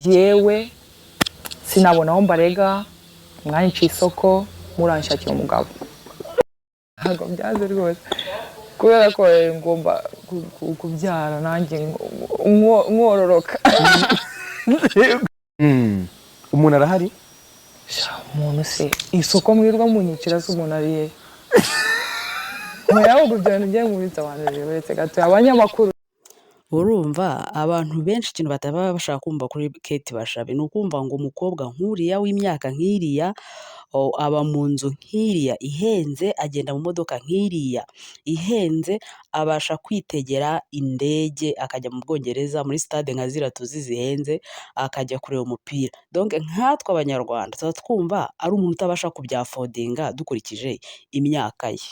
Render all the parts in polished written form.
yewe sinabona aho mbarega mwanyica isoko muranshakira umugabo ntabwo byanze rwose kubera ko ngomba kubyara nanjye nkororoka umuntu arahari umuntu se isoko mwirwa munyicira se umuntu ariye mwayaho ibintu bye nkubitse abantu uretse gato abanyamakuru urumva abantu benshi ikintu bataba bashaka kumva kuri Kate Bashabe ni ukumva ngo umukobwa nk'uriya w'imyaka nk'iriya aba mu nzu nk'iriya ihenze, agenda mu modoka nk'iriya ihenze, abasha kwitegera indege akajya mu Bwongereza muri stade nka ziriya tuzi zihenze akajya kureba umupira. Donc nkatwe abanyarwanda tuba twumva ari umuntu utabasha kubyafodinga dukurikije imyaka ye.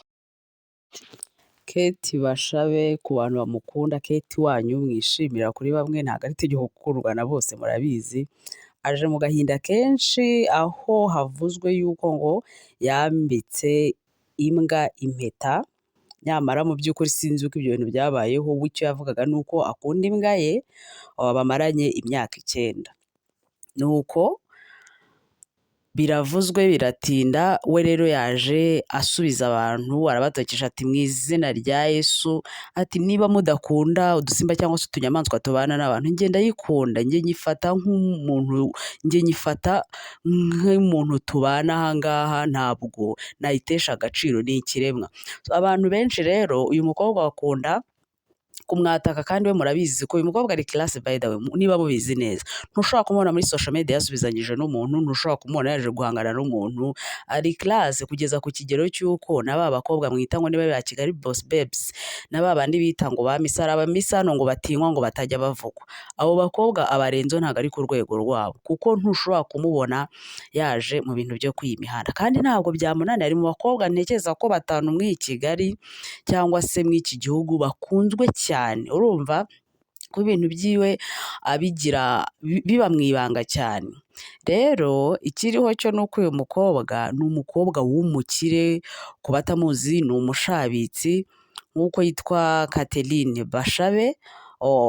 Kate Bashabe ku bantu bamukunda, Kate wanyu mwishimira kuri bamwe ntabwo ari itegeko gukurwa na bose murabizi, aje mu gahinda kenshi aho havuzwe yuko ngo yambitse imbwa impeta, nyamara mu by'ukuri sinzi uko ibyo bintu byabayeho, we icyo yavugaga ni uko akunda imbwa ye bamaranye imyaka 9. Nuko biravuzwe biratinda, we rero yaje asubiza abantu arabatakisha ati mu izina rya Yesu, ati niba mudakunda udusimba cyangwa se utunyamaswa tubana n'abantu, njye ndayikunda, njye nyifata nk'umuntu, njye nyifata nk'umuntu tubana aha ngaha, ntabwo nayitesha agaciro, ni ikiremwa. Abantu benshi rero uyu mukobwa bakunda kumwataka kandi we murabizi ko uyu mukobwa ari classe by the way, niba mubizi neza ntushobora kumubona muri social media yasubizanyije n'umuntu, ntushobora kumubona yaje guhangana n'umuntu, ari classe kugeza ku kigero cy'uko na ba bakobwa mwita ngo niba ba Kigali boss babes na ba bandi bita ngo ba misara ba misano ngo batinywa ngo batajya bavugwa, abo bakobwa abarenzo ntabwo ari ku rwego rwabo, kuko ntushobora kumubona yaje mu bintu byo kwiyimihanda, kandi ntabwo byamunaniye, ari mu bakobwa ntekereza ko 5 muri Kigali cyangwa se muri iki gihugu bakunzwe cyane. Urumva ko ibintu byiwe abigira biba mu ibanga cyane. Rero ikiriho cyo nuko uyu mukobwa ni umukobwa w'umukire, ku batamuzi ni umushabitsi nk'uko yitwa Catherine Bashabe,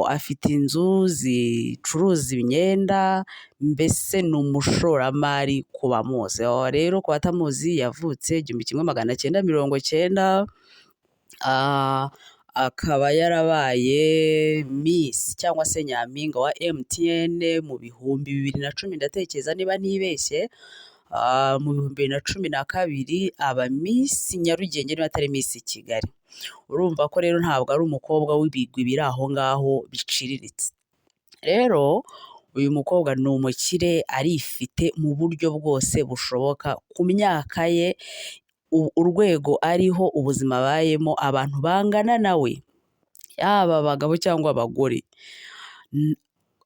afite inzu zicuruza imyenda, mbese ni umushoramari ku bamuzi. Rero ku batamuzi yavutse 1990, akaba yarabaye Miss cyangwa se Nyampinga wa MTN mu bihumbi 2010 ndatekereza niba ntibeshye, mu bihumbi 2012 aba Miss Nyarugenge niba atari Miss Kigali. Urumva ko rero ntabwo ari umukobwa w'ibigwi biri aho ngaho biciriritse. Rero uyu mukobwa ni umukire, arifite mu buryo bwose bushoboka, ku myaka ye, urwego ariho, ubuzima abayemo, abantu bangana nawe yaba abagabo cyangwa abagore,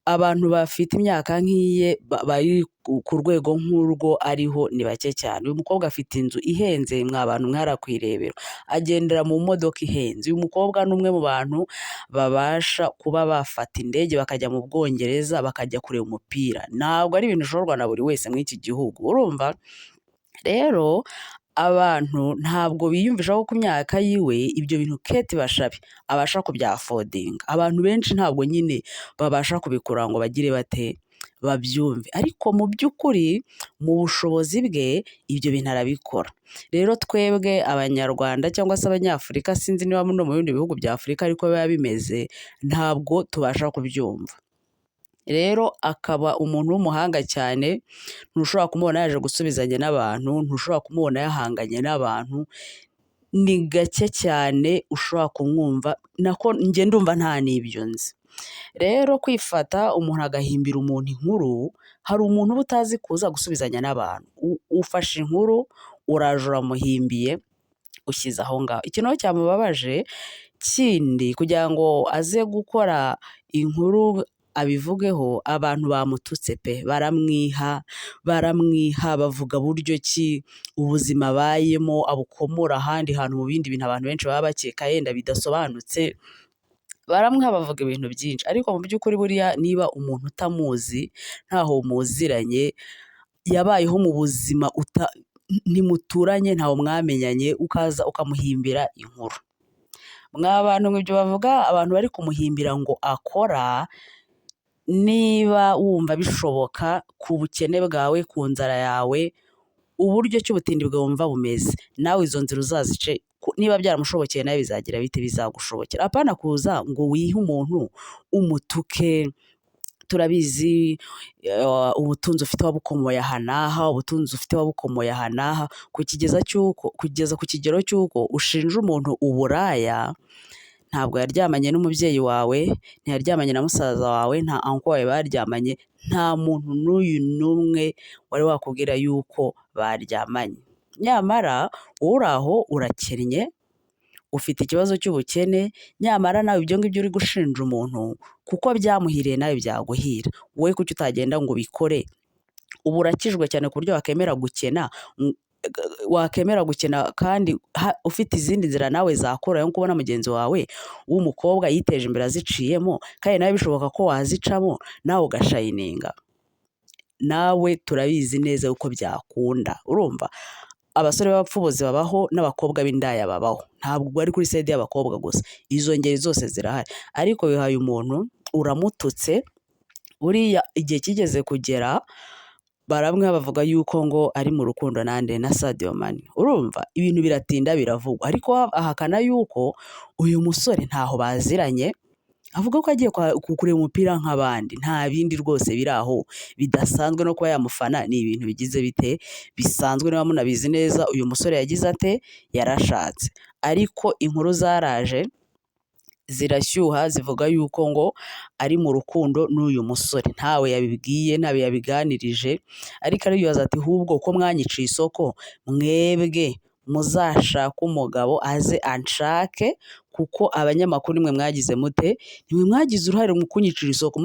abantu bafite imyaka nk'iye bari ku rwego nk'urwo ariho ni bake cyane. Uyu mukobwa afite inzu ihenze, mwa bantu mwarakwirebera, agendera mu modoka ihenze. Uyu mukobwa ni umwe mu bantu babasha kuba bafata indege bakajya mu Bwongereza bakajya kureba umupira, ntabwo ari ibintu ushorwa na buri wese muri iki gihugu. Urumva rero abantu ntabwo biyumvisha ko ku myaka yiwe ibyo bintu Kate Bashabe abasha kubyafodinga. Abantu benshi ntabwo nyine babasha kubikora ngo bagire bate babyumve, ariko mu by'ukuri mu bushobozi bwe ibyo bintu arabikora. Rero twebwe abanyarwanda cyangwa se abanyafurika, sinzi niba no mu bindi bihugu bya Afurika ariko biba bimeze, ntabwo tubasha kubyumva. Rero akaba umuntu w'umuhanga cyane, ntushobora kumubona yaje gusubizanya n'abantu, ntushobora kumubona yahanganye n'abantu, ni gake cyane ushobora kumwumva, nako njye ndumva nta n'ibyo nzi. Rero kwifata umuntu agahimbira umuntu inkuru, hari umuntu uba utazi kuza gusubizanya n'abantu, ufashe inkuru uraje uramuhimbiye ushyize aho ngaho. Ikintu cyamubabaje kindi, kugira ngo aze gukora inkuru abivugeho, abantu bamututse pe, baramwiha bavuga buryo ki ubuzima abayemo abukomora ahandi hantu mu bindi bintu abantu benshi baba bakeka yenda bidasobanutse, baramwiha bavuga ibintu byinshi, ariko mu by'ukuri buriya niba umuntu utamuzi, ntaho muziranye, yabayeho mu buzima ntimuturanye, ntaho mwamenyanye, ukaza ukamuhimbira inkuru. Mwa bantu nk'ibyo bavuga abantu bari kumuhimbira ngo akora, niba wumva bishoboka ku bukene bwawe, ku nzara yawe, uburyo cy'ubutindi bwawe wumva bumeze, nawe izo nzira uzazice. Niba byaramushobokeye nawe bizagira bite, bizagushobokera. Apana kuza ngo wihe umuntu umutuke. Turabizi ubutunzi ufite wabukomoye aha n'aha, ubutunzi ufite wabukomoye aha n'aha, kugeza ku kigero cy'uko ushinja umuntu uburaya. Ntabwo yaryamanye n'umubyeyi wawe, ntiyaryamanye na musaza wawe, nta anko wawe baryamanye, nta muntu n'uyu n'umwe wari wakubwira yuko baryamanye. Nyamara wowe uri aho urakennye, ufite ikibazo cy'ubukene, nyamara nawe ibyo ngibyo uri gushinja umuntu kuko byamuhiriye nawe byaguhira. Wowe kuki utagenda ngo ubikore? Ubu urakijwe cyane ku buryo wakemera gukena kandi ufite izindi nzira nawe zakora, nko kubona mugenzi wawe w'umukobwa yiteje imbere aziciyemo, kandi nawe bishoboka ko wazicamo nawe ugashayininga. Nawe turabizi neza uko byakunda. Urumva, abasore b'abapfubuzi babaho, n'abakobwa b'indaya babaho. Ntabwo bari kuri side y'abakobwa gusa, izo ngeri zose zirahari. Ariko wihaye umuntu uramututse, buriya igihe kigeze kugera baramwe bavuga yuko ngo ari mu rukundo nande na Sadio Mane. Urumva, ibintu biratinda biravugwa, ariko ahakana yuko uyu musore ntaho baziranye, avuga ko agiye kureba umupira nk'abandi, nta bindi rwose biri aho bidasanzwe. No kuba yamufana ni ibintu bigize bite, bisanzwe. Niba munabizi neza, uyu musore yagize ate, yarashatse. Ariko inkuru zaraje zirashyuha zivuga yuko ngo ari mu rukundo n'uyu musore, ntawe yabibwiye, ntawe yabiganirije. Ariko aribaza ati, ahubwo ko mwanyiciye isoko, mwebwe muzashaka umugabo aze anshake, kuko abanyamakuru nimwe mwagize mute, nimwe mwagize uruhare mu kunyicira isoko.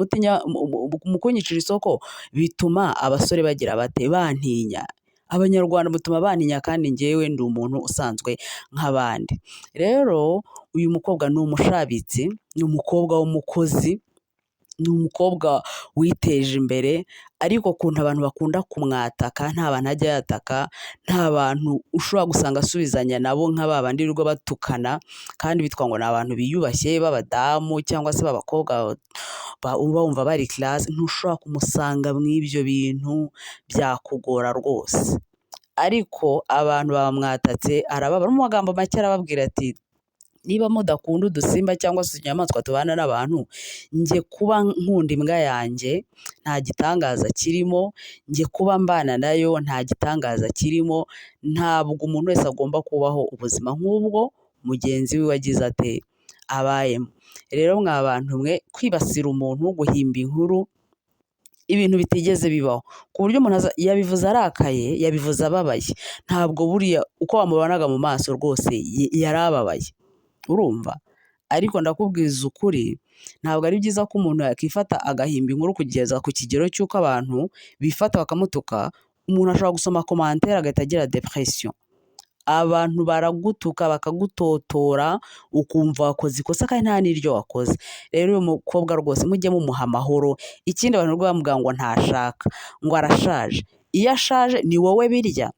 Mu kunyicira isoko bituma abasore bagira bate, bantinya. Abanyarwanda mutuma bantinya, kandi njyewe ndi umuntu usanzwe nk'abandi. Rero uyu mukobwa ni umushabitsi, ni umukobwa w'umukozi, ni umukobwa witeje imbere. Ariko ukuntu abantu bakunda kumwataka, nta bantu ajya yataka, nta bantu ushobora gusanga asubizanya nabo nk'aba bandi birirwa batukana, kandi bitwa ngo ni abantu biyubashye b'abadamu cyangwa se b'abakobwa bumva bari class. Ntushobora kumusanga mu ibyo bintu, byakugora rwose. Ariko abantu bamwatatse, arababara mu magambo make, arababwira ati, niba mudakunda udusimba cyangwa se inyamaswa tubana n'abantu, njye kuba nkunda imbwa yanjye nta gitangaza kirimo, njye kuba mbana nayo nta gitangaza kirimo. Ntabwo umuntu wese agomba kubaho ubuzima nk'ubwo mugenzi we wagize ate, abayemo. Rero mwa bantu mwe, kwibasira umuntu, guhimba inkuru, ibintu bitigeze bibaho, ku buryo umuntu yabivuze arakaye, yabivuze ababaye. Ntabwo buriya uko wamubonaga mu maso rwose yarababaye. Urumva, ariko ndakubwiza ukuri, ntabwo ari byiza ko umuntu yakifata agahimba inkuru kugeza ku kigero cy'uko abantu bifata bakamutuka. Umuntu ashobora gusoma commentaire agahita agira depression. Abantu baragutuka bakagutotora, ukumva wakoze ikosa kandi nta n'iryo wakoze. Rero uyu mukobwa rwose mujye mumuha amahoro. Ikindi abantu rwo bamuvuga ngo ntashaka, ngo arashaje. Iyo ashaje ni wowe birya,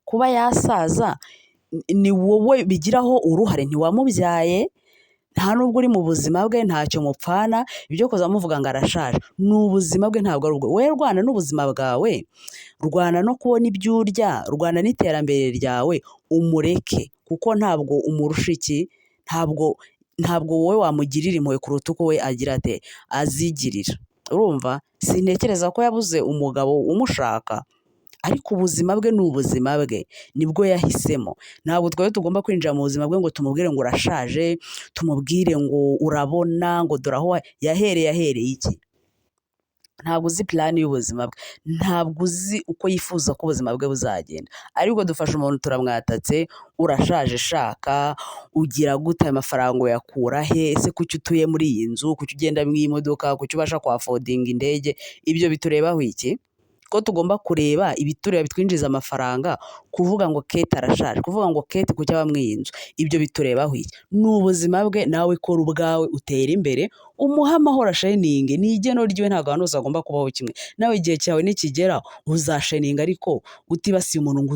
kuba yasaza ni wowe bigiraho uruhare, ntiwamubyaye, nta nubwo uri mu buzima bwe, ntacyo mupfana. Ibyo kuza muvuga ngo arashaje, ni ubuzima bwe, ntabwo ari ubwo. Wowe rwana n'ubuzima bwawe, rwana no kubona ibyo urya, rwana n'iterambere ryawe, umureke, kuko ntabwo umurusha iki, ntabwo wowe wamugirira impuhwe kuruta uko we agira ate, azigirira. Urumva, sintekereza ko yabuze umugabo umushaka, ariko ubuzima bwe ni ubuzima bwe, nibwo yahisemo. Ntabwo twari tugomba kwinjira mu buzima bwe ngo tumubwire ngo urashaje, tumubwire ngo urabona, ngo dore aho yahereye iki. Ntabwo uzi plan y'ubuzima bwe, ntabwo uzi uko yifuza ko ubuzima bwe buzagenda. Ariko dufashe umuntu turamwatatse, urashaje shaka, ugira gute, amafaranga uyakura he, ese kuki utuye muri iyi nzu, kuki ugenda mu imodoka, kuki ubasha kwafodinga indege. Ibyo biturebaho iki? Ko tugomba kureba ibitureba bitwinjiza amafaranga. Kuvuga ngo Kate arashaje, kuvuga ngo Kate kuki aba mu iyi nzu, ibyo biturebaho iki? Ni ubuzima bwe, nawe kora ubwawe, utera imbere, umuha amahoro, asheninge. Ni igeno ryiwe, ntabwo abantu bose bagomba kubaho kimwe. Nawe igihe cyawe nikigera uzasheninga, ariko utibasiye umuntu ngo